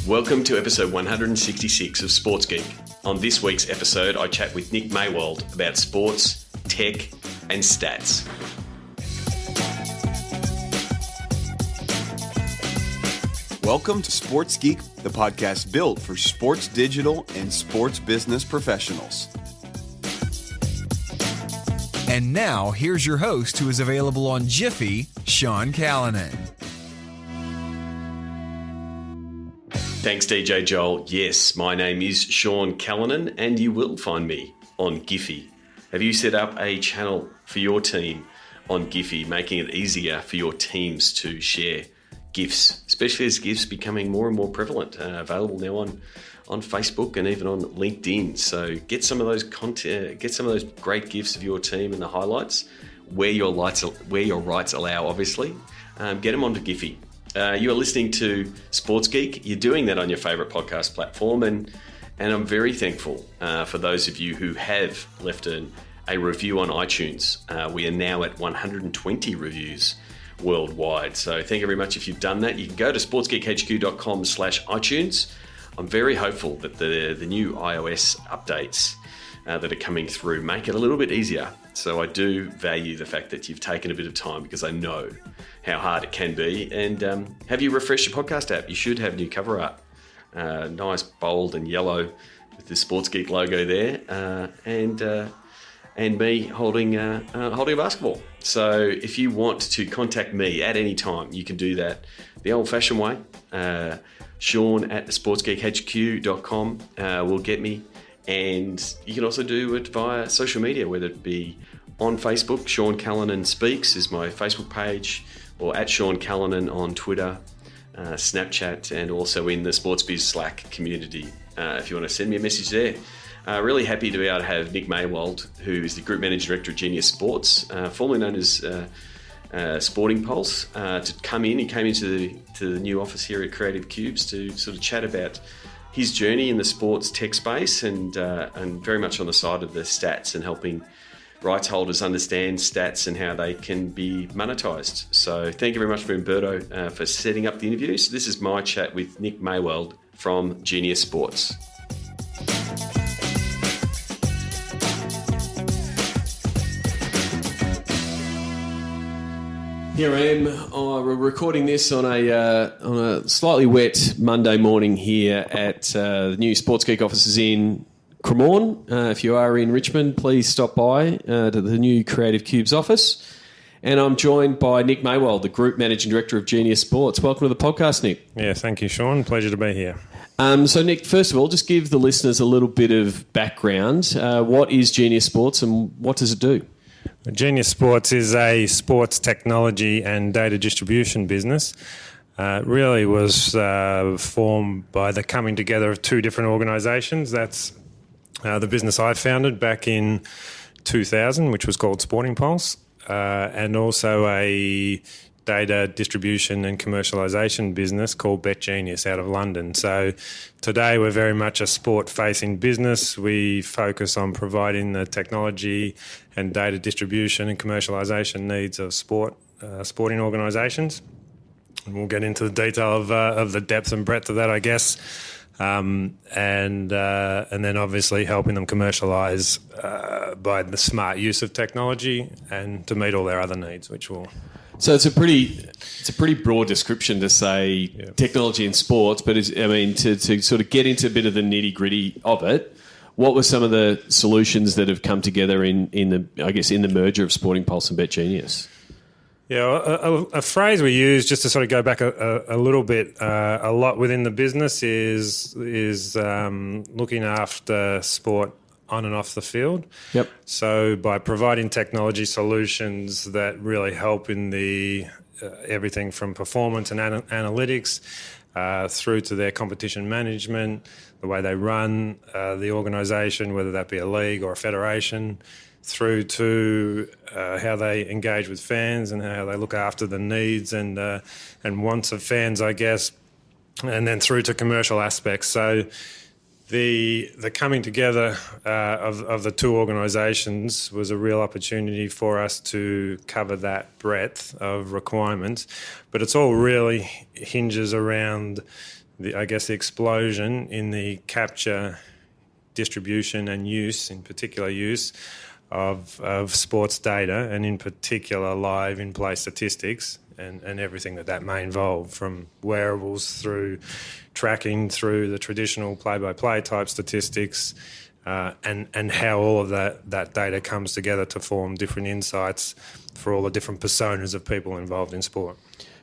Welcome to episode 166 of Sports Geek. On this week's episode, I chat with Nick Maywald about sports, tech, and stats. Welcome to Sports Geek, the podcast built for sports digital and sports business professionals. And now, here's your host who is available on Jiffy, Sean Callanan. Thanks, DJ Joel. Yes, my name is Sean Callanan, and you will find me on Giphy. Have you set up a channel for your team on Giphy, making it easier for your teams to share GIFs, especially as GIFs becoming more and more prevalent, available now on Facebook and even on LinkedIn. So get some of those great GIFs of your team and the highlights where your rights allow, obviously. Get them onto Giphy. You are listening to Sports Geek. You're doing that on your favourite podcast platform, and I'm very thankful for those of you who have left a review on iTunes. We are now at 120 reviews worldwide. So thank you very much if you've done that. You can go to sportsgeekhq.com/iTunes. I'm very hopeful that the new iOS updates that are coming through make it a little bit easier. So I do value the fact that you've taken a bit of time, because I know how hard it can be. And have you refreshed your podcast app? You should have new cover art. Nice, bold and yellow with the Sports Geek logo there. And me holding a basketball. So if you want to contact me at any time, you can do that the old-fashioned way. Sean at sportsgeekhq.com will get me. And you can also do it via social media, whether it be on Facebook. Sean Callanan Speaks is my Facebook page, or at Sean Callanan on Twitter, Snapchat, and also in the Sports Biz Slack community if you want to send me a message there. Really happy to be able to have Nick Maywald, who is the Group Managing Director of Genius Sports, formerly known as Sporting Pulse, to come in. He came into the new office here at Creative Cubes to sort of chat about his journey in the sports tech space, and very much on the side of the stats and helping rights holders understand stats and how they can be monetized. So thank you very much for Umberto for setting up the interview. So this is my chat with Nick Maywald from Genius Sports. Here I am. We're recording this on a slightly wet Monday morning here at the new Sports Geek offices in Cremorne. If you are in Richmond, please stop by to the new Creative Cubes office. And I'm joined by Nick Maywald, the Group Managing Director of Genius Sports. Welcome to the podcast, Nick. Yeah, thank you, Sean. Pleasure to be here. So, Nick, first of all, just give the listeners a little bit of background. What is Genius Sports and what does it do? Genius Sports is a sports technology and data distribution business. It really was formed by the coming together of two different organisations. That's the business I founded back in 2000, which was called Sporting Pulse, and also a data distribution and commercialisation business called BetGenius out of London. So today we're very much a sport-facing business. We focus on providing the technology and data distribution and commercialisation needs of sporting organisations. And we'll get into the detail of the depth and breadth of that, I guess, and then obviously helping them commercialise by the smart use of technology and to meet all their other needs, which will... So it's a pretty broad description to say technology and sports, but to sort of get into a bit of the nitty gritty of it, what were some of the solutions that have come together in the merger of Sporting Pulse and BetGenius? Yeah, a phrase we use just to sort of go back a little bit, a lot within the business is looking after sport on and off the field. Yep. So by providing technology solutions that really help in the everything from performance and analytics through to their competition management, the way they run the organisation, whether that be a league or a federation, through to how they engage with fans and how they look after the needs and wants of fans, I guess, and then through to commercial aspects. So the coming together of the two organisations was a real opportunity for us to cover that breadth of requirements, but it's all really hinges around the explosion in the capture, distribution and use, in particular use of sports data, and in particular live in-play statistics and everything that may involve, from wearables through tracking through the traditional play-by-play type statistics, and how all of that data comes together to form different insights for all the different personas of people involved in sport.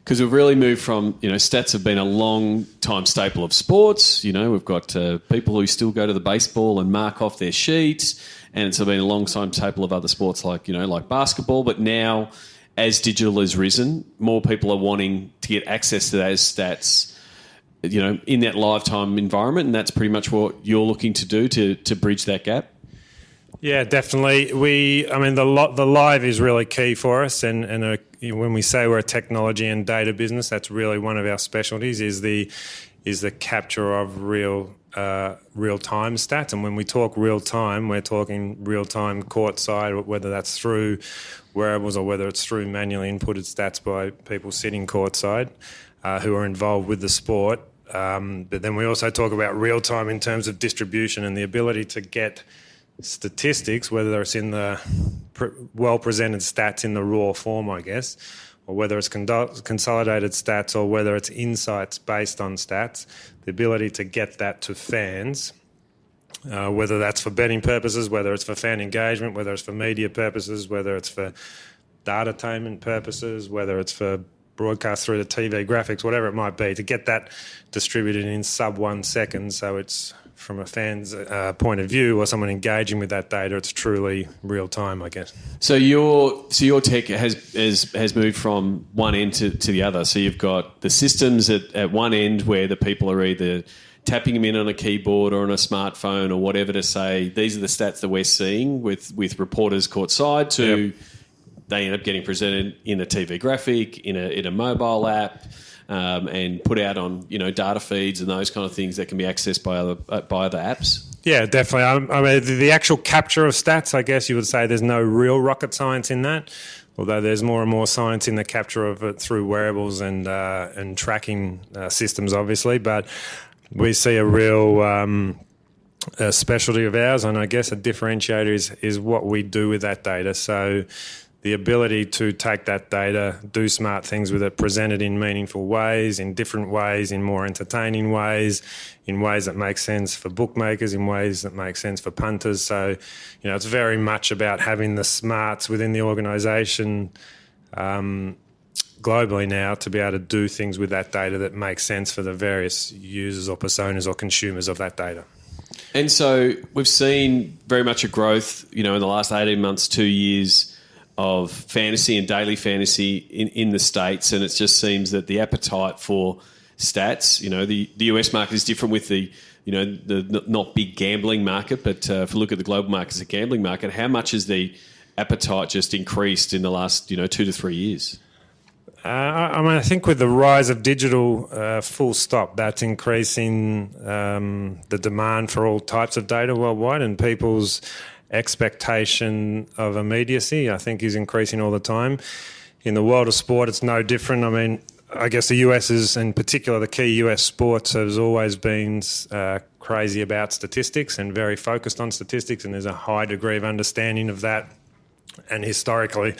Because we've really moved from, stats have been a long time staple of sports. We've got people who still go to the baseball and mark off their sheets, and it's been a long time staple of other sports like basketball. But now, as digital has risen, more people are wanting to get access to those stats, in that lifetime environment, and that's pretty much what you're looking to do to bridge that gap. Yeah, definitely. The live is really key for us, and when we say we're a technology and data business, that's really one of our specialties. Is the capture of real time stats, and when we talk real time, we're talking real time courtside, whether that's through wearables or whether it's through manually inputted stats by people sitting courtside who are involved with the sport. But then we also talk about real time in terms of distribution and the ability to get statistics, whether it's in the well-presented stats in the raw form, I guess, or whether it's consolidated stats or whether it's insights based on stats, the ability to get that to fans, whether that's for betting purposes, whether it's for fan engagement, whether it's for media purposes, whether it's for datainment purposes, whether it's for broadcast through the TV graphics, whatever it might be, to get that distributed in sub 1 second, so it's from a fan's point of view or someone engaging with that data, it's truly real time, I guess. So your tech has moved from one end to the other. So you've got the systems at one end where the people are either tapping them in on a keyboard or on a smartphone or whatever to say, these are the stats that we're seeing with reporters courtside, to yep. They end up getting presented in a TV graphic, in a mobile app, and put out on data feeds and those kind of things that can be accessed by other apps. Yeah, definitely. The actual capture of stats, I guess you would say there's no real rocket science in that, although there's more and more science in the capture of it through wearables and tracking systems, obviously. But we see a real specialty of ours, and I guess a differentiator is what we do with that data. So the ability to take that data, do smart things with it, present it in meaningful ways, in different ways, in more entertaining ways, in ways that make sense for bookmakers, in ways that make sense for punters. So, it's very much about having the smarts within the organisation globally now to be able to do things with that data that make sense for the various users or personas or consumers of that data. And so we've seen very much a growth, in the last 18 months, 2 years, of fantasy and daily fantasy in the States, and it just seems that the appetite for stats, the US market is different with the not big gambling market, but if you look at the global market as a gambling market, how much has the appetite just increased in the last 2 to 3 years? I think with the rise of digital, full stop, that's increasing the demand for all types of data worldwide, and people's expectation of immediacy, I think, is increasing all the time. In the world of sport, it's no different. I guess the US is, in particular, the key US sports has always been crazy about statistics and very focused on statistics, and there's a high degree of understanding of that. And historically,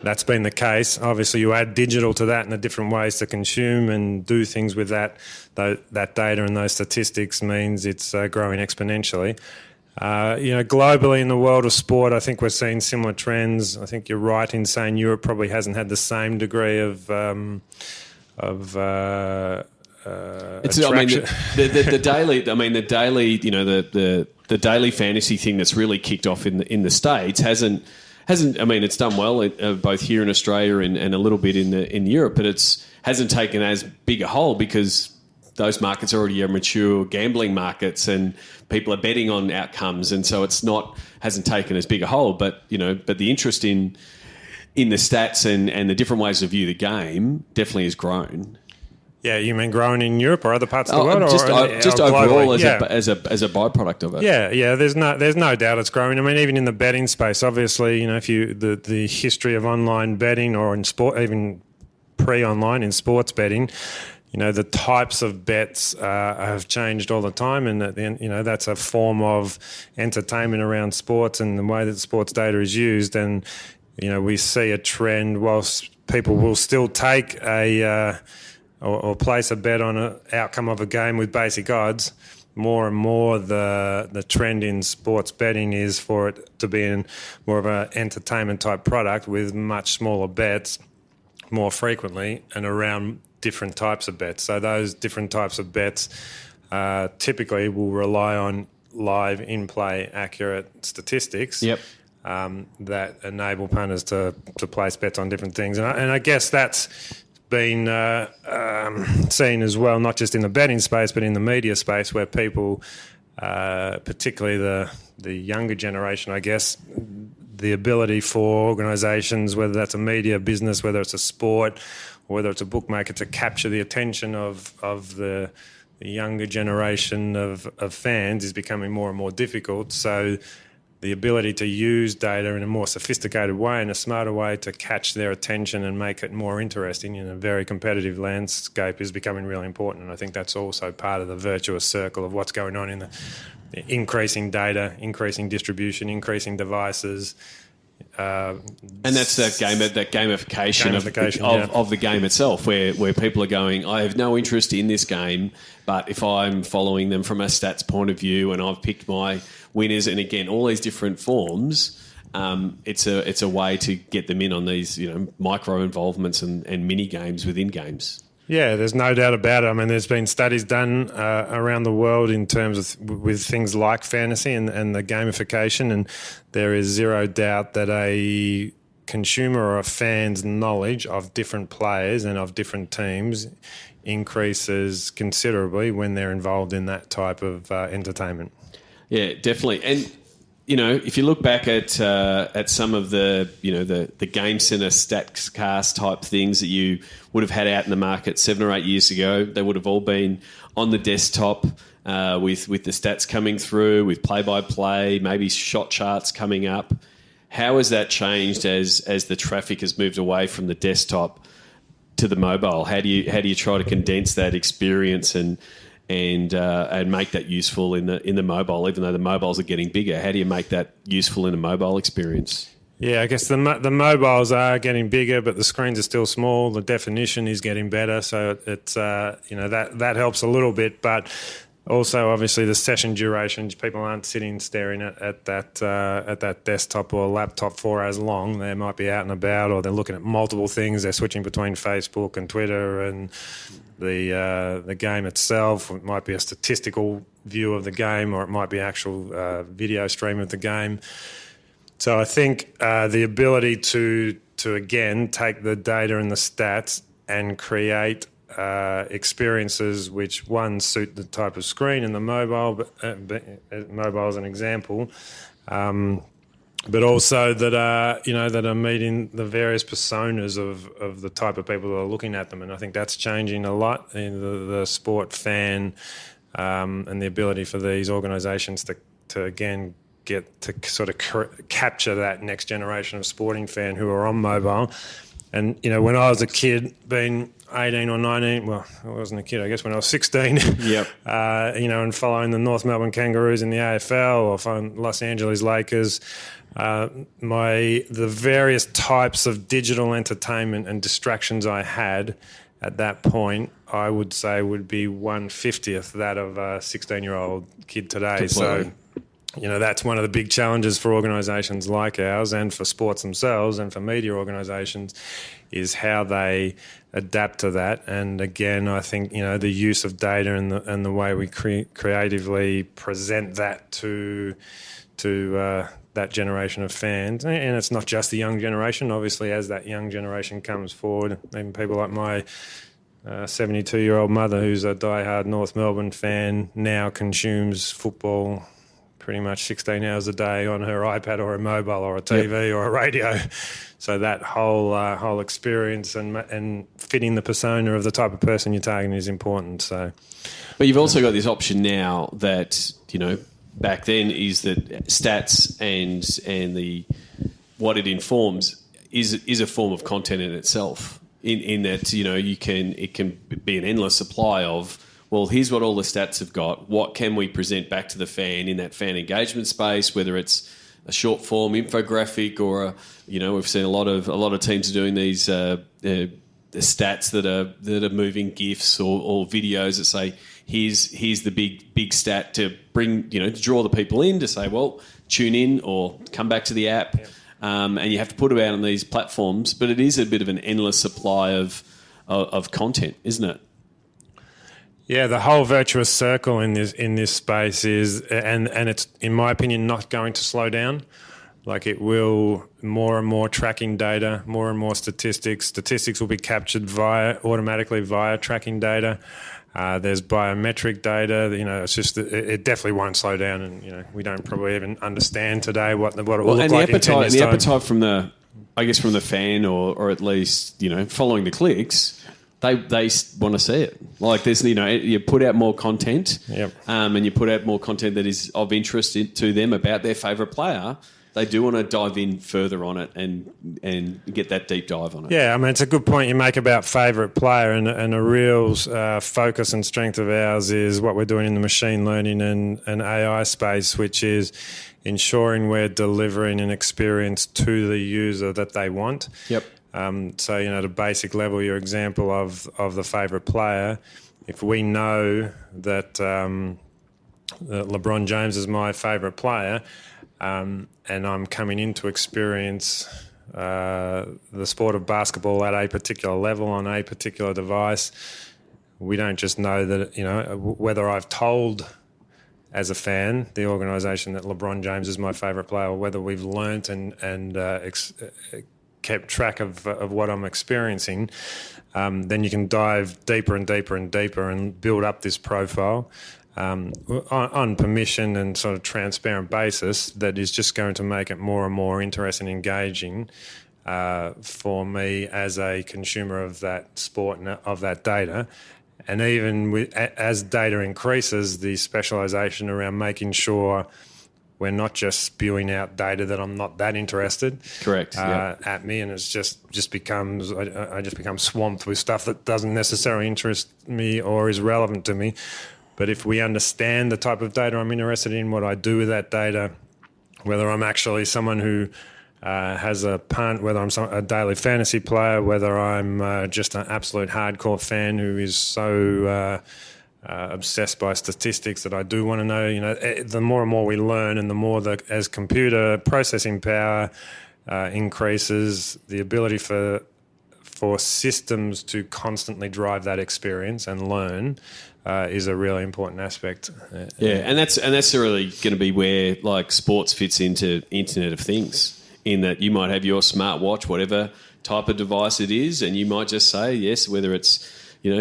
that's been the case. Obviously, you add digital to that and the different ways to consume and do things with that data and those statistics means it's growing exponentially. Globally in the world of sport, I think we're seeing similar trends. I think you're right in saying Europe probably hasn't had the same degree of attraction. The daily fantasy thing that's really kicked off in the States hasn't. It's done well both here in Australia and a little bit in Europe, but it hasn't taken as big a hold because those markets already are mature gambling markets and people are betting on outcomes, and so hasn't taken as big a hold. But the interest in the stats and the different ways to view the game definitely has grown. Yeah, you mean growing in Europe or other parts of the world, just overall as a byproduct of it? Yeah. There's no doubt it's growing. Even in the betting space, obviously, if the history of online betting or in sport, even pre-online in sports betting, the types of bets have changed all the time, and that's a form of entertainment around sports and the way that sports data is used. And we see a trend, whilst people will still take or place a bet on an outcome of a game with basic odds. More and more, the trend in sports betting is for it to be in more of an entertainment type product with much smaller bets more frequently and around different types of bets. So those different types of bets typically will rely on live in-play accurate statistics that enable punters to place bets on different things. And I guess that's been seen as well, not just in the betting space but in the media space, where people, particularly the younger generation, I guess, the ability for organisations, whether that's a media business, whether it's a sport, or whether it's a bookmaker, to capture the attention of the younger generation of fans is becoming more and more difficult. So the ability to use data in a more sophisticated way, in a smarter way, to catch their attention and make it more interesting in a very competitive landscape is becoming really important. And I think that's also part of the virtuous circle of what's going on in the increasing data, increasing distribution, increasing devices. And that's that gamification of the game itself, where people are going, I have no interest in this game, but if I'm following them from a stats point of view and I've picked my winners, and again, all these different forms, it's a way to get them in on these micro involvements and mini games within games. Yeah, there's no doubt about it. I mean, there's been studies done around the world in terms of with things like fantasy and the gamification, and there is zero doubt that a consumer or a fan's knowledge of different players and of different teams increases considerably when they're involved in that type of entertainment. Yeah, definitely. And if you look back at some of the Game Centre StatsCast type things that you would have had out in the market 7 or 8 years ago, they would have all been on the desktop with the stats coming through, with play-by-play, maybe shot charts coming up. How has that changed as the traffic has moved away from the desktop to the mobile? How do you try to condense that experience and make that useful in the mobile, even though the mobiles are getting bigger? How do you make that useful in a mobile experience? Yeah, I guess the mobiles are getting bigger, but the screens are still small. The definition is getting better, so it's that helps a little bit. But also, obviously, the session durations, people aren't sitting staring at that desktop or laptop for as long. They might be out and about, or they're looking at multiple things. They're switching between Facebook and Twitter and the game itself. It might be a statistical view of the game, or it might be actual video stream of the game. So I think the ability to again take the data and the stats and create experiences which one suit the type of screen in the mobile, but mobile as an example, but also that are meeting the various personas of the type of people that are looking at them. And I think that's changing a lot in the sport fan, and the ability for these organisations to again get to sort of capture that next generation of sporting fan who are on mobile. And, when I was a kid, being 18 or 19, well, I wasn't a kid, I guess when I was 16, yep. And following the North Melbourne Kangaroos in the AFL or following Los Angeles Lakers, the various types of digital entertainment and distractions I had at that point, I would say would be 1/50th that of a 16-year-old kid today. Completely. So, that's one of the big challenges for organisations like ours and for sports themselves and for media organisations is how they adapt to that. And again, I think, the use of data and the way we creatively present that to that generation of fans. And it's not just the young generation. Obviously, as that young generation comes forward, even people like my 72-year-old mother, who's a diehard North Melbourne fan, now consumes football pretty much 16 hours a day on her iPad or a mobile or a TV or a radio. So that whole experience and fitting the persona of the type of person you're targeting is important. So, but you've also got this option now that, back then is that stats and the what it informs is a form of content in itself. in that, it can be an endless supply of, well, here's what all the stats have got. What can we present back to the fan in that fan engagement space, whether it's a short form infographic or we've seen a lot of teams are doing these the stats that are moving GIFs or videos that say here's the big stat to bring to draw the people in to say, well, tune in or come back to the app. Yeah. And you have to put them out on these platforms, but it is a bit of an endless supply of content, isn't it? Yeah, the whole virtuous circle in this space is, and it's, in my opinion, not going to slow down. Like, it will, more and more tracking data, more and more statistics. Statistics will be captured automatically via tracking data. There's biometric data. It's just, it definitely won't slow down, and we don't probably even understand today what it will look like in 10 years' time. The appetite from the fan, or at least following the clicks. They want to see it. Like, there's you put out more content, yep. And you put out more content that is of interest to them about their favourite player. They do want to dive in further on it and get that deep dive on it. Yeah, I mean, it's a good point you make about favourite player, and a real focus and strength of ours is what we're doing in the machine learning and AI space, which is ensuring we're delivering an experience to the user that they want. Yep. So, at a basic level, your example of the favourite player, if we know that LeBron James is my favourite player, and I'm coming in to experience the sport of basketball at a particular level on a particular device, we don't just know that, whether I've told as a fan the organisation that LeBron James is my favourite player, or whether we've learnt and kept track of what I'm experiencing, then you can dive deeper and deeper and deeper and build up this profile on permission and sort of transparent basis that is just going to make it more and more interesting and engaging for me as a consumer of that sport and of that data. And even as data increases, the specialisation around making sure we're not just spewing out data that I'm not that interested. Correct. At me, and it's just becomes I just become swamped with stuff that doesn't necessarily interest me or is relevant to me. But if we understand the type of data I'm interested in, what I do with that data, whether I'm actually someone who has a punt, whether I'm a daily fantasy player, whether I'm just an absolute hardcore fan who is so obsessed by statistics that I do want to know, the more and more we learn, and the more that as computer processing power increases, the ability for systems to constantly drive that experience and learn is a really important aspect. Yeah, and that's really going to be where like sports fits into Internet of Things, in that you might have your smartwatch, whatever type of device it is, and you might just say yes, whether it's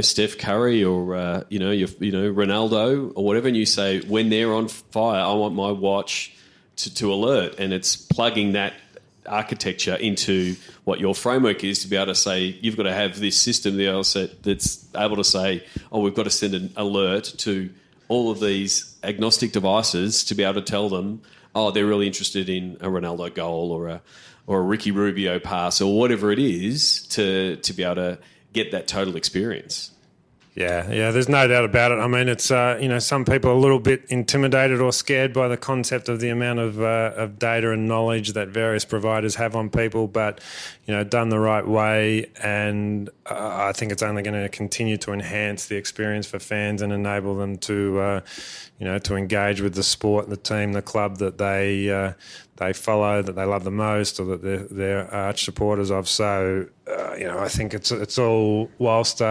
Steph Curry or Ronaldo or whatever, and you say when they're on fire, I want my watch to alert, and it's plugging that architecture into what your framework is to be able to say you've got to have this system that's able to say, oh, we've got to send an alert to all of these agnostic devices to be able to tell them, oh, they're really interested in a Ronaldo goal or a Ricky Rubio pass or whatever it is to be able to get that total experience. Yeah, there's no doubt about it. I mean, it's some people are a little bit intimidated or scared by the concept of the amount of data and knowledge that various providers have on people, but done the right way, and I think it's only going to continue to enhance the experience for fans and enable them to to engage with the sport, the team, the club that they follow, that they love the most, or that they're arch supporters of. So I think it's all whilst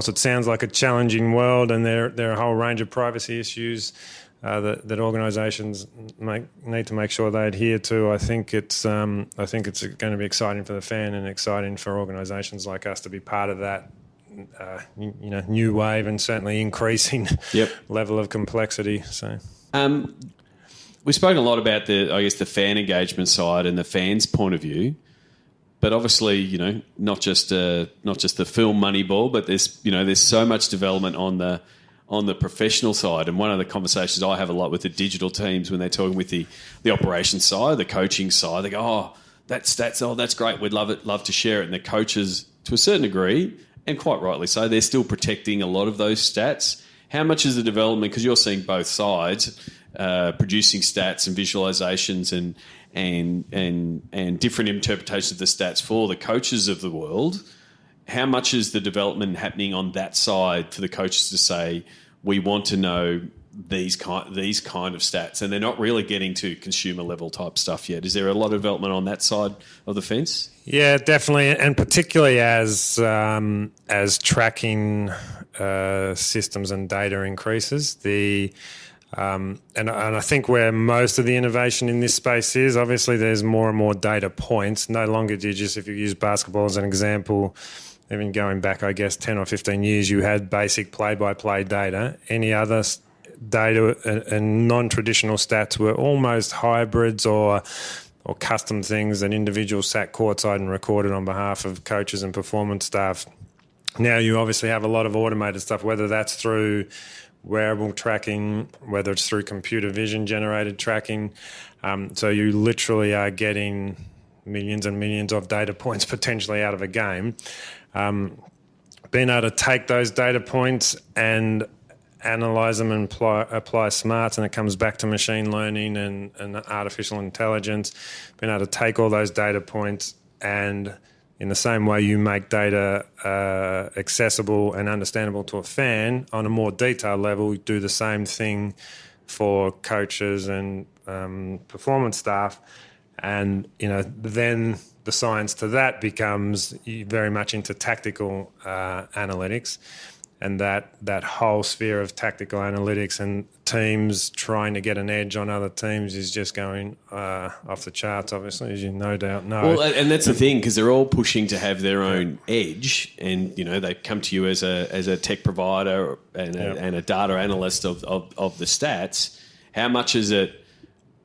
it sounds like a challenging world, and there are a whole range of privacy issues that organisations need to make sure they adhere to, I think it's going to be exciting for the fan and exciting for organisations like us to be part of that new wave and certainly increasing level of complexity. So we've spoken a lot about the fan engagement side and the fans' point of view. But obviously, not just the film Moneyball, but there's so much development on the professional side. And one of the conversations I have a lot with the digital teams when they're talking with the operations side, the coaching side, they go, "Oh, that's great. We'd love to share it." And the coaches to a certain degree, and quite rightly so, they're still protecting a lot of those stats. How much is the development, because you're seeing both sides, producing stats and visualizations and different interpretations of the stats for the coaches of the world? How much is the development happening on that side for the coaches to say, we want to know these kind of stats, and they're not really getting to consumer level type stuff yet? Is there a lot of development on that side of the fence? Yeah, definitely, and particularly as tracking systems and data increases, and I think where most of the innovation in this space is, obviously there's more and more data points. No longer do you just, if you use basketball as an example, even going back, I guess, 10 or 15 years, you had basic play-by-play data. Any other data and non-traditional stats were almost hybrids or custom things that individuals sat courtside and recorded on behalf of coaches and performance staff. Now you obviously have a lot of automated stuff, whether that's through wearable tracking, whether it's through computer vision generated tracking. So you literally are getting millions and millions of data points potentially out of a game. Being able to take those data points and analyze them and apply smarts, and it comes back to machine learning and artificial intelligence, being able to take all those data points and in the same way you make data accessible and understandable to a fan on a more detailed level, do the same thing for coaches and performance staff. And, then the science to that becomes very much into tactical analytics. And that whole sphere of tactical analytics and teams trying to get an edge on other teams is just going off the charts, obviously, as you no doubt know. Well, and that's the thing, because they're all pushing to have their own edge, and they come to you as a tech provider and a data analyst of the stats. How much is it?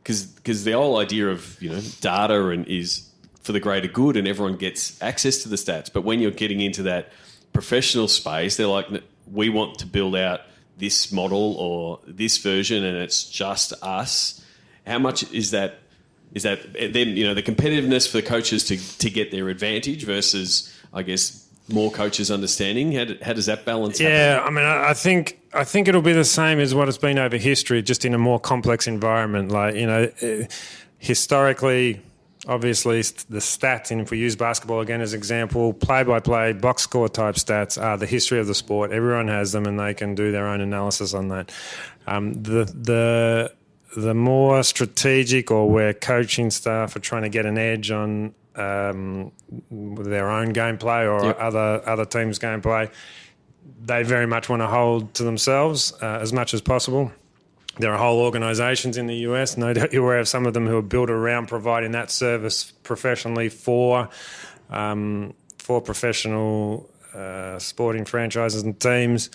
Because the whole idea of data is for the greater good, and everyone gets access to the stats. But when you're getting into that professional space, they're like, we want to build out this model or this version, and it's just us. How much is that then, the competitiveness for the coaches to get their advantage versus, I guess, more coaches understanding? How does that balance happen? Yeah, I mean, I think it'll be the same as what it's been over history, just in a more complex environment. Like, historically, obviously, the stats, and if we use basketball again as an example, play-by-play, box score type stats are the history of the sport. Everyone has them, and they can do their own analysis on that. The more strategic, or where coaching staff are trying to get an edge on their own gameplay or other teams' gameplay, they very much want to hold to themselves as much as possible. There are whole organisations in the US, no doubt you're aware of some of them, who are built around providing that service professionally for professional sporting franchises and teams.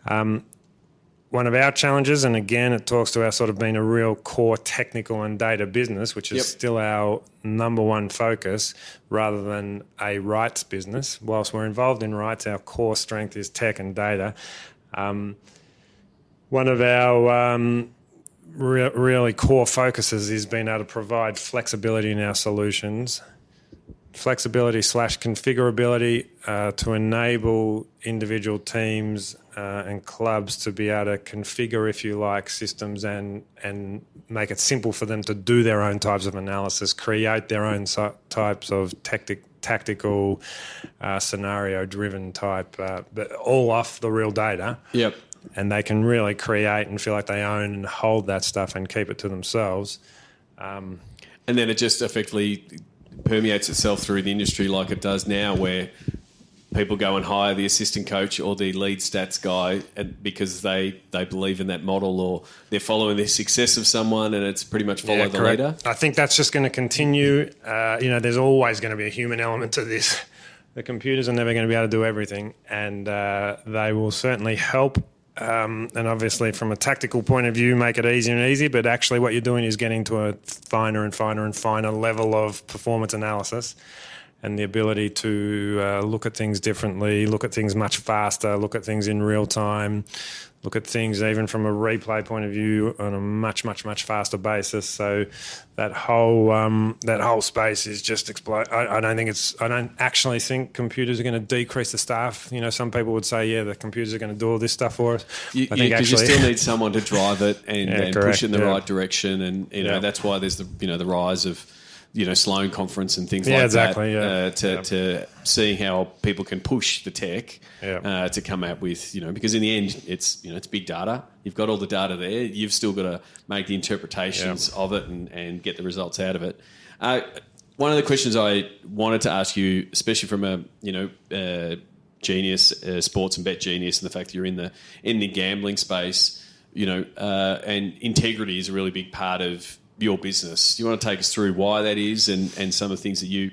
One of our challenges, and again it talks to our sort of being a real core technical and data business, which is still our number one focus rather than a rights business. Whilst we're involved in rights, our core strength is tech and data. One of our really core focuses is being able to provide flexibility in our solutions, flexibility/configurability to enable individual teams and clubs to be able to configure, if you like, systems and make it simple for them to do their own types of analysis, create their own types of tactical scenario-driven type, but all off the real data. Yep. And they can really create and feel like they own and hold that stuff and keep it to themselves. And then it just effectively permeates itself through the industry like it does now, where people go and hire the assistant coach or the lead stats guy because they believe in that model, or they're following the success of someone, and it's pretty much follow the leader. I think that's just going to continue. There's always going to be a human element to this. The computers are never going to be able to do everything, and they will certainly help. And obviously from a tactical point of view, make it easier and easier, but actually what you're doing is getting to a finer and finer and finer level of performance analysis and the ability to look at things differently, look at things much faster, look at things in real time, look at things even from a replay point of view on a much, much, much faster basis. So that whole space is just explode. I don't actually think computers are going to decrease the staff. You know, some people would say, yeah, the computers are going to do all this stuff for us. Because you still need someone to drive it and push it in the right direction. And that's why there's the rise of Sloan Conference and things like exactly, that to seeing how people can push the tech to come out with, because in the end it's big data. You've got all the data there. You've still got to make the interpretations of it and get the results out of it. One of the questions I wanted to ask you, especially from a genius, sports and bet genius, and the fact that you're in the gambling space, and integrity is a really big part of your business. Do you want to take us through why that is and some of the things that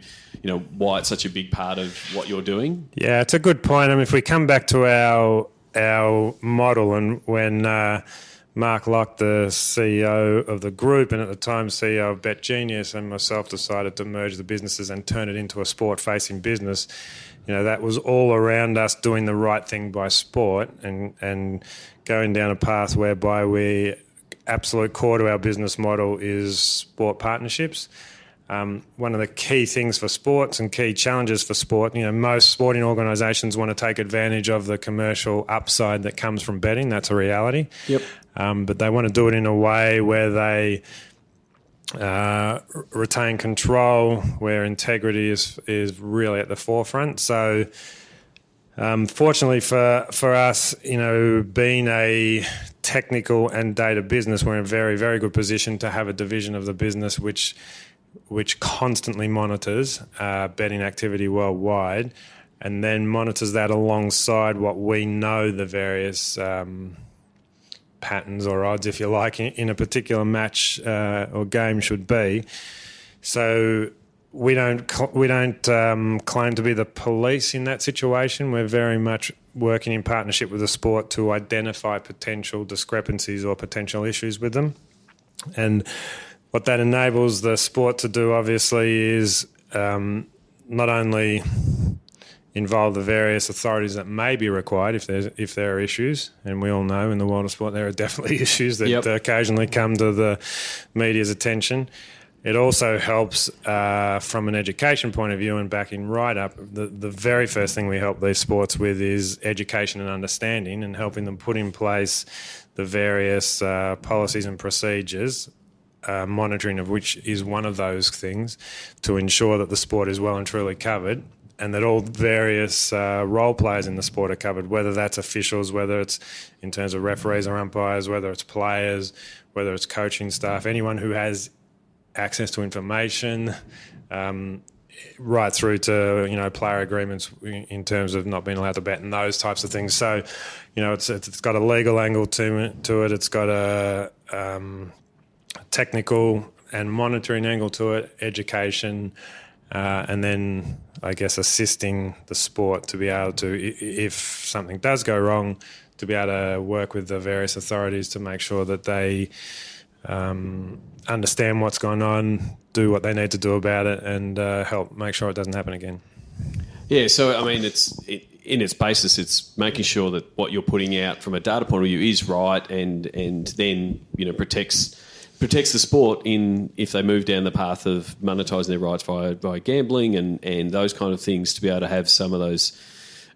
why it's such a big part of what you're doing? Yeah, it's a good point. I mean, if we come back to our model, and when Mark Locke, the CEO of the group and at the time CEO of Bet Genius, and myself decided to merge the businesses and turn it into a sport-facing business, that was all around us doing the right thing by sport and going down a path whereby absolute core to our business model is sport partnerships. One of the key things for sports and key challenges for sport, most sporting organisations want to take advantage of the commercial upside that comes from betting. That's a reality. Yep. But they want to do it in a way where they retain control, where integrity is really at the forefront. So fortunately for us, being a technical and data business, we're in a very, very good position to have a division of the business which constantly monitors betting activity worldwide, and then monitors that alongside what we know the various patterns or odds, if you like, in a particular match or game should be. So we don't claim to be the police in that situation. We're very much working in partnership with the sport to identify potential discrepancies or potential issues with them. And what that enables the sport to do, obviously, is not only involve the various authorities that may be required if there are issues, and we all know in the world of sport there are definitely issues that occasionally come to the media's attention. It also helps from an education point of view, and backing right up, the very first thing we help these sports with is education and understanding, and helping them put in place the various policies and procedures, monitoring of which is one of those things, to ensure that the sport is well and truly covered, and that all various role players in the sport are covered, whether that's officials, whether it's in terms of referees or umpires, whether it's players, whether it's coaching staff, anyone who has access to information, right through to player agreements in terms of not being allowed to bet and those types of things. So, it's got a legal angle to it. It's got a technical and monitoring angle to it, education, and then I guess assisting the sport to be able to, if something does go wrong, to be able to work with the various authorities to make sure that they understand what's going on, do what they need to do about it, and help make sure it doesn't happen again. Yeah, so I mean, in its basis, it's making sure that what you're putting out from a data point of view is right, and then protects the sport if they move down the path of monetising their rights by gambling and those kind of things, to be able to have some of those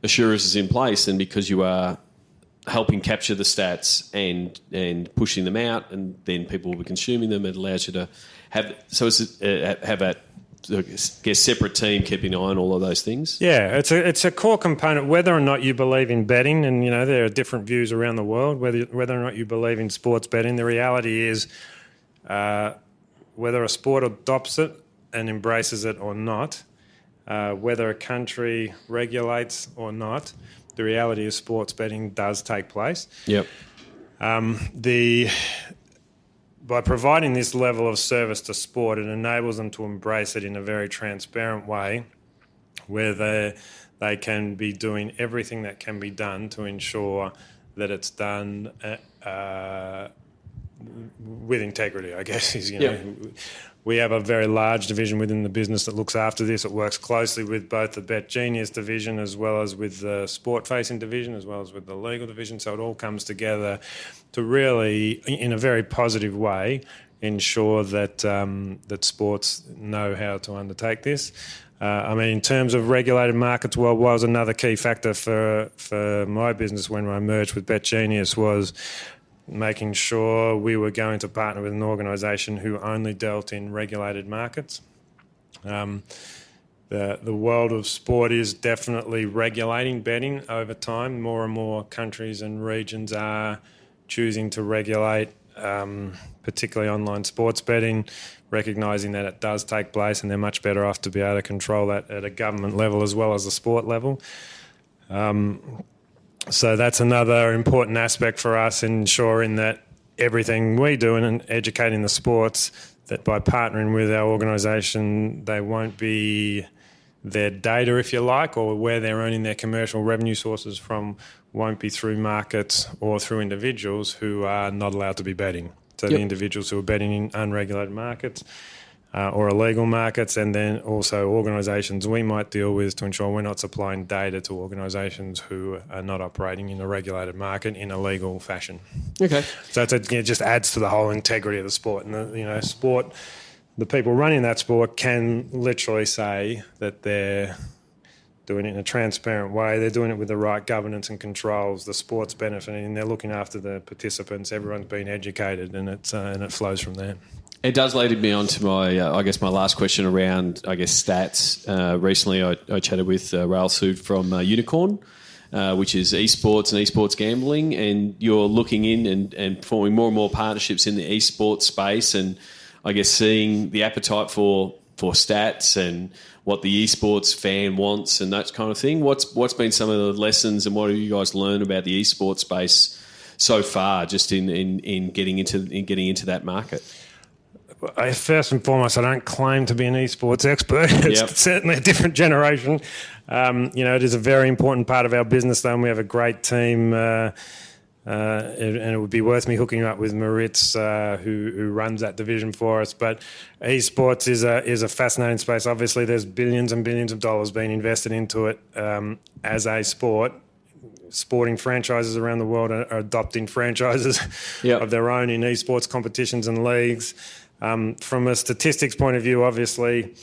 assurances in place. And because you are helping capture the stats and pushing them out, and then people will be consuming them, it allows you to have that separate team keeping an eye on all of those things. Yeah, it's a core component. Whether or not you believe in betting, and there are different views around the world, whether or not you believe in sports betting, the reality is whether a sport adopts it and embraces it or not, whether a country regulates or not, the reality is sports betting does take place. Yep. By providing this level of service to sport, it enables them to embrace it in a very transparent way, where they can be doing everything that can be done to ensure that it's done with integrity, I guess. Is, you know, we have a very large division within the business that looks after this. It works closely with both the Bet Genius division as well as with the sport-facing division as well as with the legal division. So it all comes together to really, in a very positive way, ensure that that sports know how to undertake this. I mean, in terms of regulated markets worldwide, was another key factor for my business when I merged with Bet Genius was making sure we were going to partner with an organisation who only dealt in regulated markets. The world of sport is definitely regulating betting over time. More and more countries and regions are choosing to regulate, particularly online sports betting, recognising that it does take place and they're much better off to be able to control that at a government level as well as the sport level. So that's another important aspect for us, ensuring that everything we do in educating the sports, that by partnering with our organisation, they won't be their data, if you like, or where they're earning their commercial revenue sources from won't be through markets or through individuals who are not allowed to be betting. So the individuals who are betting in unregulated markets or illegal markets, and then also organisations we might deal with to ensure we're not supplying data to organisations who are not operating in a regulated market in a legal fashion. Okay. So it just adds to the whole integrity of the sport. And, sport, the people running that sport can literally say that they're doing it in a transparent way. They're doing it with the right governance and controls. The sport's benefiting, and they're looking after the participants. Everyone's been educated, and it flows from there. It does lead me on to my, my last question around, stats. Recently, I chatted with Rail Sood from Unicorn, which is esports and esports gambling, and you're looking in and forming more and more partnerships in the esports space, and seeing the appetite for stats and what the esports fan wants and that kind of thing. What's been some of the lessons, and what have you guys learned about the esports space so far, just in getting into that market? First and foremost, I don't claim to be an esports expert. It's certainly a different generation. It is a very important part of our business, though, and we have a great team. And it would be worth me hooking you up with Maritz, who runs that division for us. But esports is a fascinating space. Obviously, there's billions and billions of dollars being invested into it as a sport. Sporting franchises around the world are adopting franchises of their own in esports competitions and leagues. From a statistics point of view, obviously,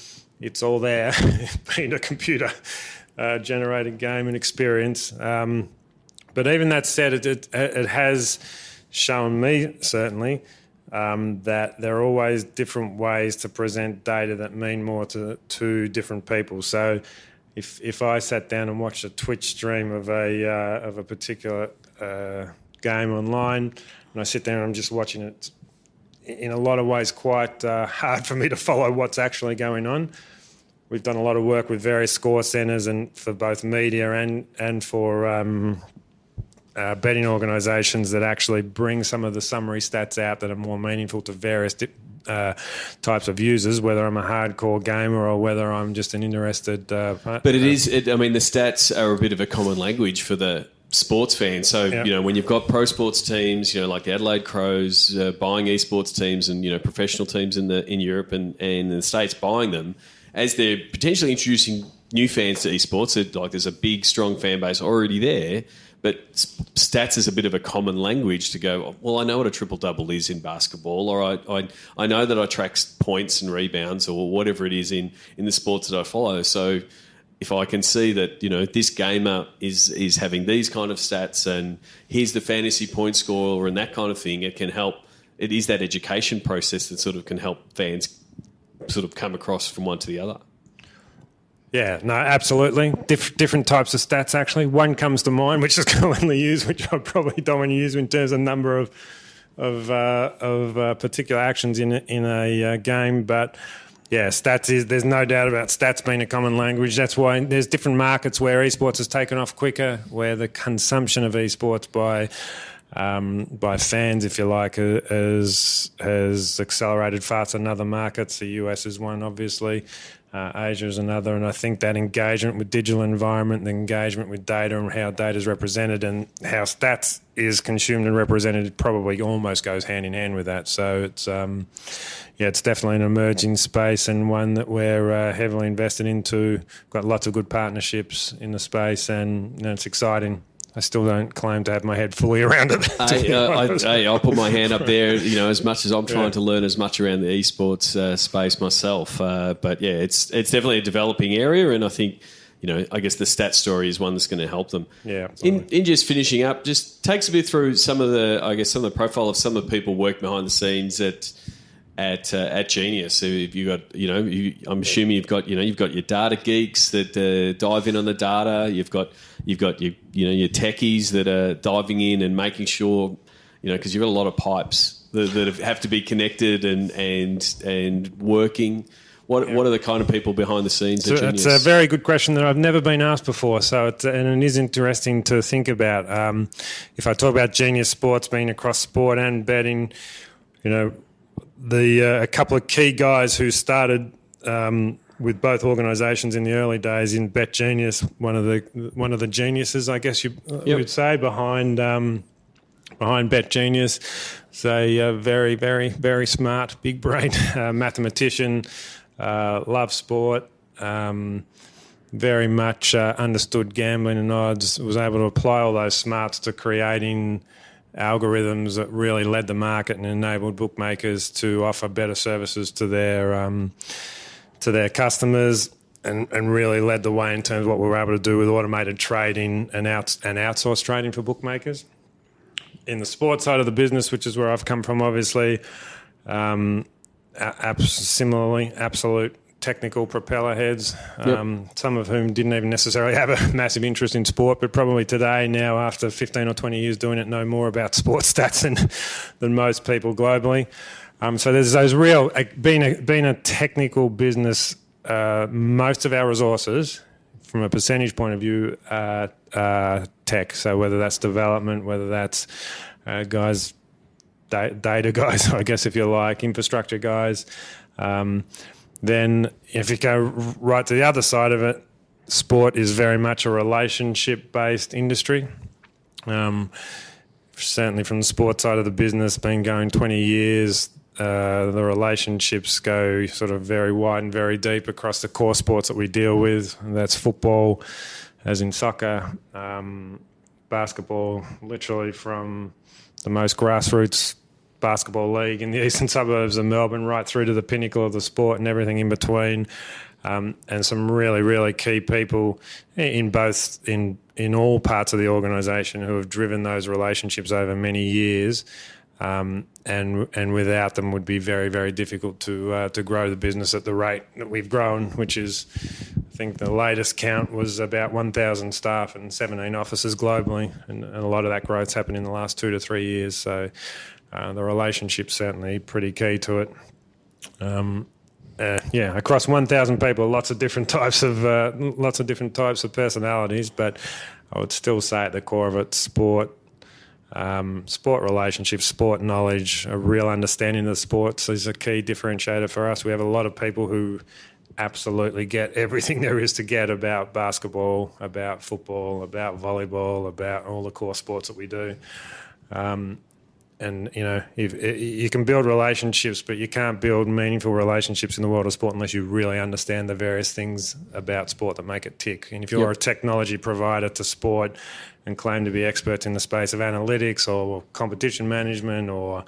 it's all there, being a computer generated game and experience. But even that said, it has shown me, certainly, that there are always different ways to present data that mean more to different people. So if I sat down and watched a Twitch stream of a particular game online, and I sit there and I'm just watching it, in a lot of ways quite hard for me to follow what's actually going on. We've done a lot of work with various score centres and for both media and for betting organisations that actually bring some of the summary stats out that are more meaningful to various types of users, whether I'm a hardcore gamer or whether I'm just an interested But the stats are a bit of a common language for the sports fans. So, when you've got pro sports teams, like the Adelaide Crows buying esports teams and, professional teams in Europe and in the States buying them, as they're potentially introducing new fans to esports, there's a big, strong fan base already there. But stats is a bit of a common language to go, well, I know what a triple-double is in basketball, or I know that I track points and rebounds or whatever it is in the sports that I follow. So if I can see that, this gamer is having these kind of stats and here's the fantasy point score and that kind of thing, it can help. It is that education process that sort of can help fans sort of come across from one to the other. Yeah, no, absolutely. Different types of stats, actually. One comes to mind, which is commonly used, which I probably don't want to use in terms of number of particular actions in a game. But yeah, stats there's no doubt about stats being a common language. That's why there's different markets where esports has taken off quicker, where the consumption of esports by fans, if you like, has accelerated faster than other markets. The US is one, obviously. Asia is another, and I think that engagement with digital environment, the engagement with data and how data is represented and how stats is consumed and represented probably almost goes hand in hand with that. So it's it's definitely an emerging space and one that we're heavily invested into. We've got lots of good partnerships in the space, and it's exciting. I still don't claim to have my head fully around it. I'll put my hand up there. As much as I'm trying to learn as much around the esports space myself, but yeah, it's definitely a developing area, and I think I guess the stat story is one that's going to help them. Yeah. In just finishing up, just takes a bit through some of the profile of some of the people work behind the scenes at Genius. So if you got, I'm assuming you've got your data geeks that dive in on the data. You've got your techies that are diving in and making sure, because you've got a lot of pipes that have to be connected and working. What are the kind of people behind the scenes at Genius? It's a very good question that I've never been asked before. So it is interesting to think about. If I talk about Genius Sports being across sport and betting, a couple of key guys who started with both organisations in the early days in Bet Genius, one of the geniuses, I guess you would say, behind Bet Genius. So a very, very, very smart, big brain mathematician, loved sport, very much understood gambling and odds, was able to apply all those smarts to creating algorithms that really led the market and enabled bookmakers to offer better services to their customers, and really led the way in terms of what we were able to do with automated trading and outsourced trading for bookmakers. In the sports side of the business, which is where I've come from, obviously, similarly, absolute technical propeller heads, some of whom didn't even necessarily have a massive interest in sport, but probably today, now after 15 or 20 years doing it, know more about sports stats than most people globally. So there's those real, being a technical business, most of our resources, from a percentage point of view, are tech. So whether that's development, whether that's guys, data guys, I guess if you like, infrastructure guys. Then if you go right to the other side of it, sport is very much a relationship-based industry. Certainly from the sports side of the business, been going 20 years, the relationships go sort of very wide and very deep across the core sports that we deal with. And that's football, as in soccer, basketball, literally from the most grassroots basketball league in the eastern suburbs of Melbourne right through to the pinnacle of the sport and everything in between, and some really, really key people in all parts of the organisation who have driven those relationships over many years, and without them would be very, very difficult to grow the business at the rate that we've grown, which is, I think the latest count was about 1,000 staff and 17 offices globally, and a lot of that growth's happened in the last 2 to 3 years. So the relationship's certainly pretty key to it. Across 1,000 people, lots of different types of personalities, but I would still say at the core of it, sport relationships, sport knowledge, a real understanding of the sports is a key differentiator for us. We have a lot of people who absolutely get everything there is to get about basketball, about football, about volleyball, about all the core sports that we do. And, if you can build relationships, but you can't build meaningful relationships in the world of sport unless you really understand the various things about sport that make it tick. And if you're a technology provider to sport and claim to be experts in the space of analytics or competition management or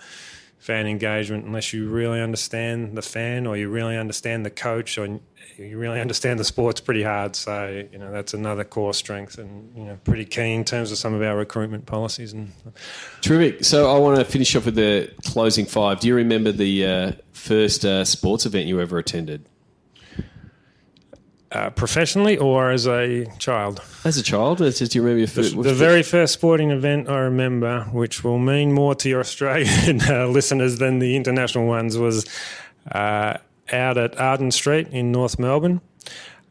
fan engagement, unless you really understand the fan or you really understand the coach or you really understand the sport, it's pretty hard. So, that's another core strength and, pretty key in terms of some of our recruitment policies. Terrific. So I want to finish off with the closing 5. Do you remember the first sports event you ever attended? Professionally or as a child? As a child? Do you remember your first? The very first sporting event I remember, which will mean more to your Australian listeners than the international ones, was out at Arden Street in North Melbourne.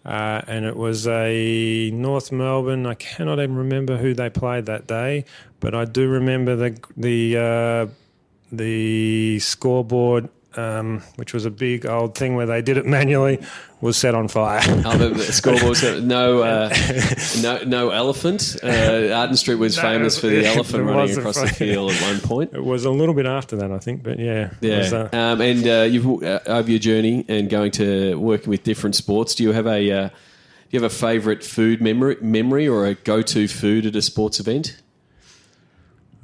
And it was a North Melbourne, I cannot even remember who they played that day, but I do remember the scoreboard which was a big old thing where they did it manually, was set on fire. The scoreboard, no elephant. Arden Street was famous for the elephant running across the field at one point. It was a little bit after that, I think, but yeah. Yeah. You've over your journey and going to working with different sports. Do you have a favourite food memory or a go-to food at a sports event?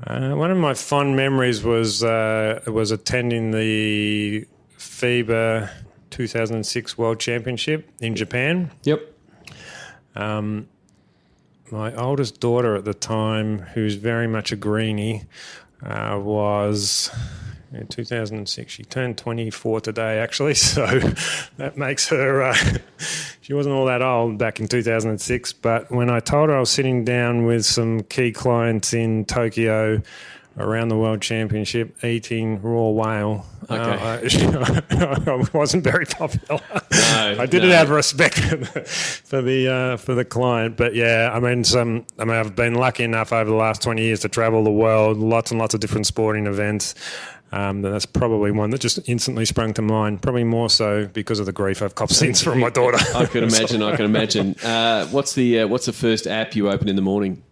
One of my fond memories was attending the FIBA 2006 World Championship in Japan. Yep. My oldest daughter at the time, who's very much a greenie, was in 2006. She turned 24 today, actually, so that makes her... she wasn't all that old back in 2006, but when I told her I was sitting down with some key clients in Tokyo around the World Championship eating raw whale, I wasn't very popular. I didn't have respect for the client, but yeah, I've been lucky enough over the last 20 years to travel the world, lots and lots of different sporting events. That's probably one that just instantly sprung to mind, probably more so because of the grief I've copped since from my daughter. I can imagine. What's the first app you open in the morning?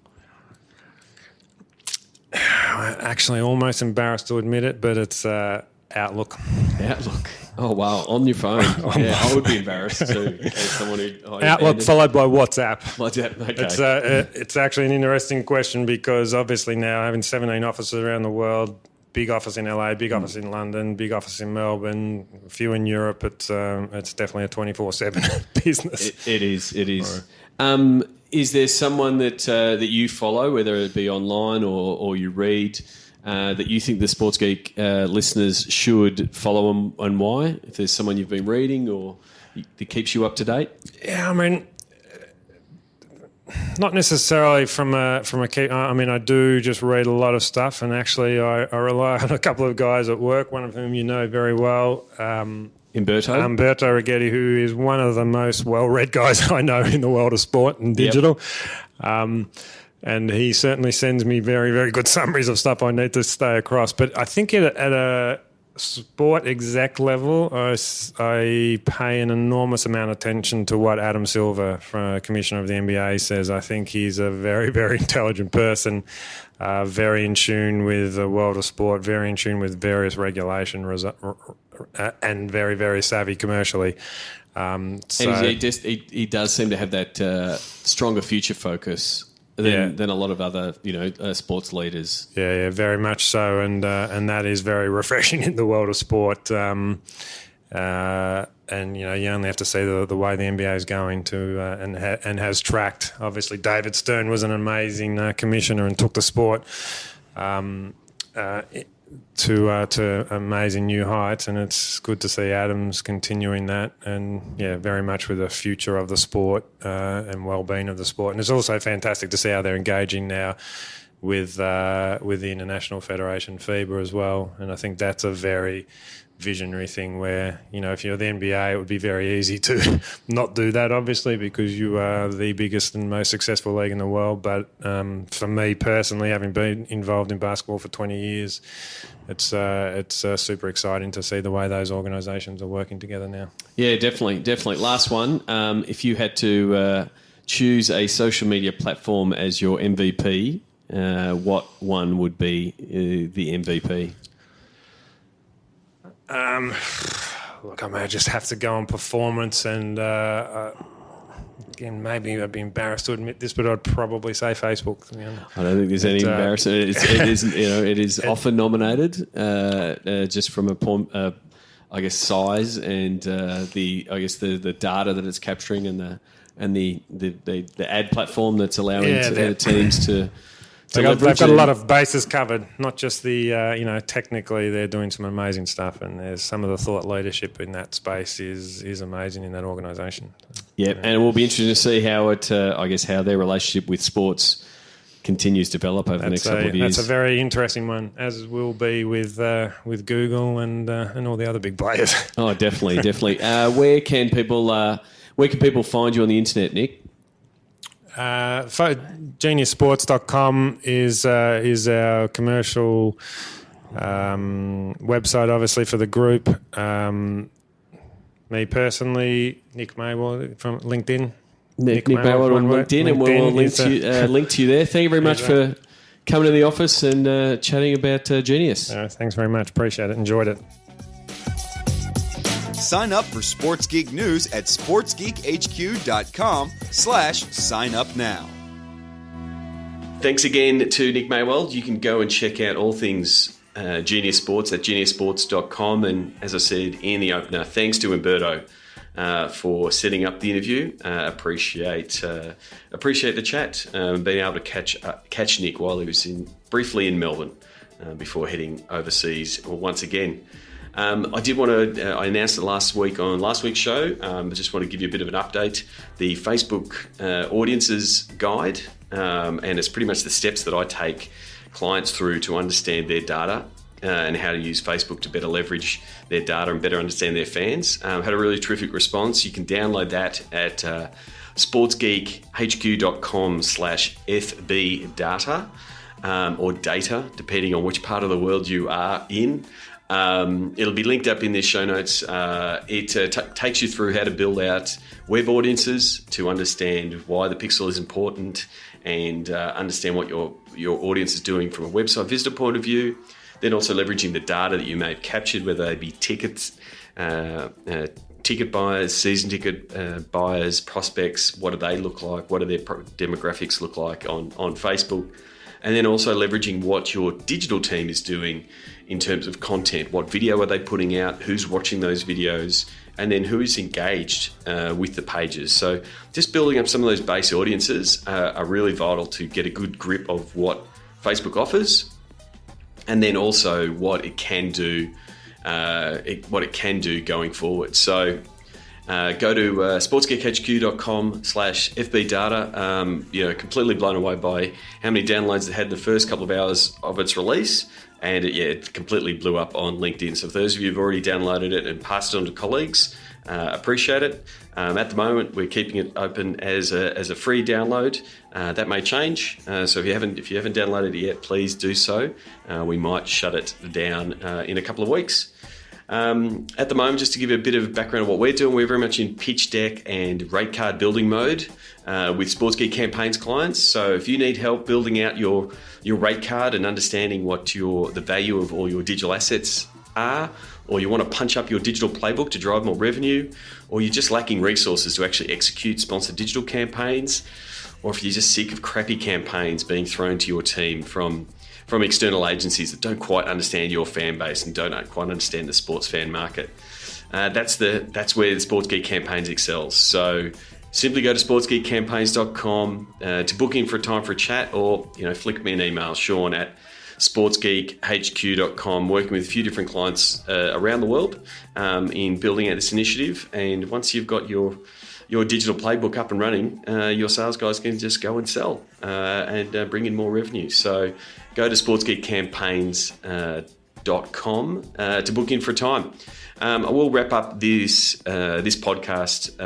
I'm actually almost embarrassed to admit it, but it's Outlook. Outlook. Oh, wow. On your phone. Yeah, I would be embarrassed too. As someone who Outlook followed by WhatsApp. Okay. It's actually an interesting question because obviously now having 17 offices around the world, big office in LA, big office in London, big office in Melbourne, a few in Europe. It's definitely a 24/7 business. It is. Right. Is there someone that you follow, whether it be online or you read, that you think the Sports Geek listeners should follow and why? If there's someone you've been reading or that keeps you up to date? Yeah, not necessarily from a key. I do just read a lot of stuff, and actually I rely on a couple of guys at work, one of whom you know very well. Umberto Righetti, who is one of the most well-read guys I know in the world of sport and digital. Yep. And he certainly sends me very, very good summaries of stuff I need to stay across. But I think at a sport exec level, I pay an enormous amount of attention to what Adam Silver, Commissioner of the NBA, says. I think he's a very, very intelligent person, very in tune with the world of sport, very in tune with various regulation and very, very savvy commercially. And he does seem to have that stronger future focus than a lot of other, sports leaders. Yeah, very much so, and that is very refreshing in the world of sport. And you only have to see the way the NBA is going to and has tracked. Obviously, David Stern was an amazing commissioner and took the sport to amazing new heights, and it's good to see Adams continuing that, and very much with the future of the sport and well-being of the sport. And it's also fantastic to see how they're engaging now with the International Federation FIBA as well, and I think that's a very visionary thing where, if you're the NBA, it would be very easy to not do that, obviously, because you are the biggest and most successful league in the world. But for me personally, having been involved in basketball for 20 years, it's super exciting to see the way those organisations are working together now. Yeah, definitely. Last one. If you had to choose a social media platform as your MVP, what one would be the MVP? Look, I may just have to go on performance, and again, maybe I'd be embarrassed to admit this, but I'd probably say Facebook. I don't think there's any embarrassment. It is often nominated just from a size and the data that it's capturing and the ad platform that's allowing teams to. They've got a lot of bases covered, not just the, technically they're doing some amazing stuff, and there's some of the thought leadership in that space is amazing in that organisation. Yeah, and it will be interesting to see how how their relationship with sports continues to develop over the next couple of years. That's a very interesting one, as will be with Google and all the other big players. Oh, definitely. Where can people find you on the internet, Nick? Geniussports.com is our commercial Website, obviously, for the group. Me personally, Nick Maywald from LinkedIn. Nick Maywald on LinkedIn, and we'll link to you there. Thank you very much for coming to the office and chatting about Genius. Thanks very much. Appreciate it. Enjoyed it. Sign up for Sports Geek News at sportsgeekhq.com/sign up now. Thanks again to Nick Maywald. You can go and check out all things Genius Sports at geniussports.com. And as I said in the opener, thanks to Umberto for setting up the interview. Appreciate the chat. Being able to catch Nick while he was briefly in Melbourne before heading overseas once again. I did want to, I announced it last week on last week's show. I just want to give you a bit of an update. The Facebook Audiences Guide, and it's pretty much the steps that I take clients through to understand their data and how to use Facebook to better leverage their data and better understand their fans. Had a really terrific response. You can download that at sportsgeekhq.com/FBdata or data, depending on which part of the world you are in. It'll be linked up in the show notes. It takes you through how to build out web audiences to understand why the pixel is important and understand what your audience is doing from a website visitor point of view. Then also leveraging the data that you may have captured, whether they be tickets, ticket buyers, season ticket buyers, prospects. What do they look like? What do their demographics look like on Facebook? And then also leveraging what your digital team is doing in terms of content. What video are they putting out? Who's watching those videos? And then who is engaged with the pages? So just building up some of those base audiences are really vital to get a good grip of what Facebook offers, and then also what it can do, going forward. So go to sportsgeekhq.com/FBdata. Completely blown away by how many downloads it had in the first couple of hours of its release. And it completely blew up on LinkedIn. So for those of you who've already downloaded it and passed it on to colleagues, appreciate it. At the moment, we're keeping it open as a free download. That may change. So if you haven't downloaded it yet, please do so. We might shut it down in a couple of weeks. At the moment, just to give you a bit of background of what we're doing, we're very much in pitch deck and rate card building mode with Sports Geek Campaigns clients. So if you need help building out your rate card and understanding what the value of all your digital assets are, or you want to punch up your digital playbook to drive more revenue, or you're just lacking resources to actually execute sponsored digital campaigns, or if you're just sick of crappy campaigns being thrown to your team from external agencies that don't quite understand your fan base and don't quite understand the sports fan market. That's where the Sports Geek Campaigns excels. So simply go to sportsgeekcampaigns.com to book in for a time for a chat, or flick me an email, Sean at sportsgeekhq.com, working with a few different clients around the world in building out this initiative. And once you've got your digital playbook up and running, your sales guys can just go and sell and bring in more revenue. So go to sportsgeekcampaigns.com to book in for a time. I will wrap up this podcast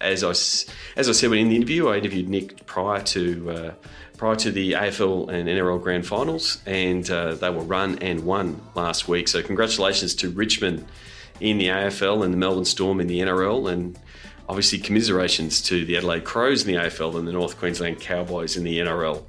as I said in the interview. I interviewed Nick prior to the AFL and NRL Grand Finals, and they were run and won last week. So congratulations to Richmond in the AFL and the Melbourne Storm in the NRL, and obviously commiserations to the Adelaide Crows in the AFL and the North Queensland Cowboys in the NRL.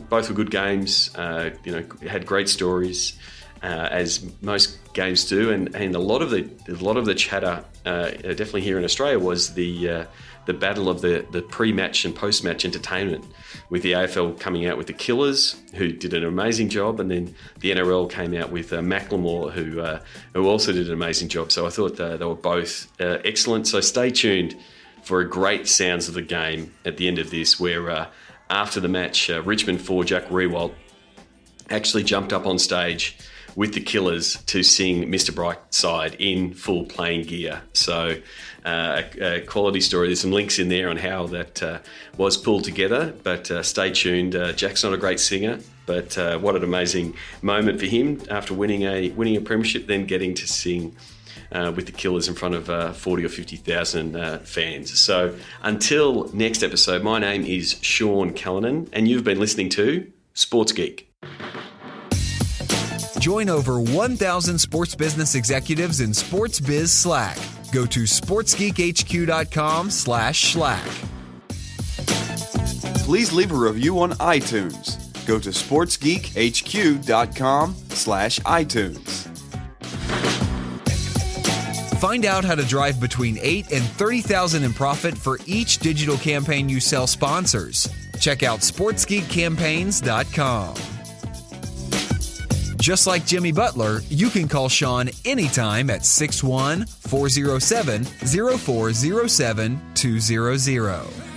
Both were good games. Had great stories, as most games do, and a lot of the chatter, definitely here in Australia, was the battle of the pre-match and post-match entertainment, with the AFL coming out with the Killers, who did an amazing job, and then the NRL came out with Macklemore, who also did an amazing job. So I thought they were both excellent. So stay tuned for a great sounds of the game at the end of this, where after the match, Richmond for Jack Rewalt actually jumped up on stage with the Killers to sing Mr. Brightside in full playing gear. So a quality story. There's some links in there on how that was pulled together, but stay tuned. Jack's not a great singer, but what an amazing moment for him after winning a premiership, then getting to sing with the Killers in front of 40 or 50,000 fans. So until next episode, my name is Sean Callanan, and you've been listening to Sports Geek. Join over 1,000 sports business executives in Sports Biz Slack. Go to sportsgeekhq.com/Slack. Please leave a review on iTunes. Go to sportsgeekhq.com/iTunes. Find out how to drive between $8,000 and $30,000 in profit for each digital campaign you sell sponsors. Check out sportsgeekcampaigns.com. Just like Jimmy Butler, you can call Sean anytime at 614-407-0407-200.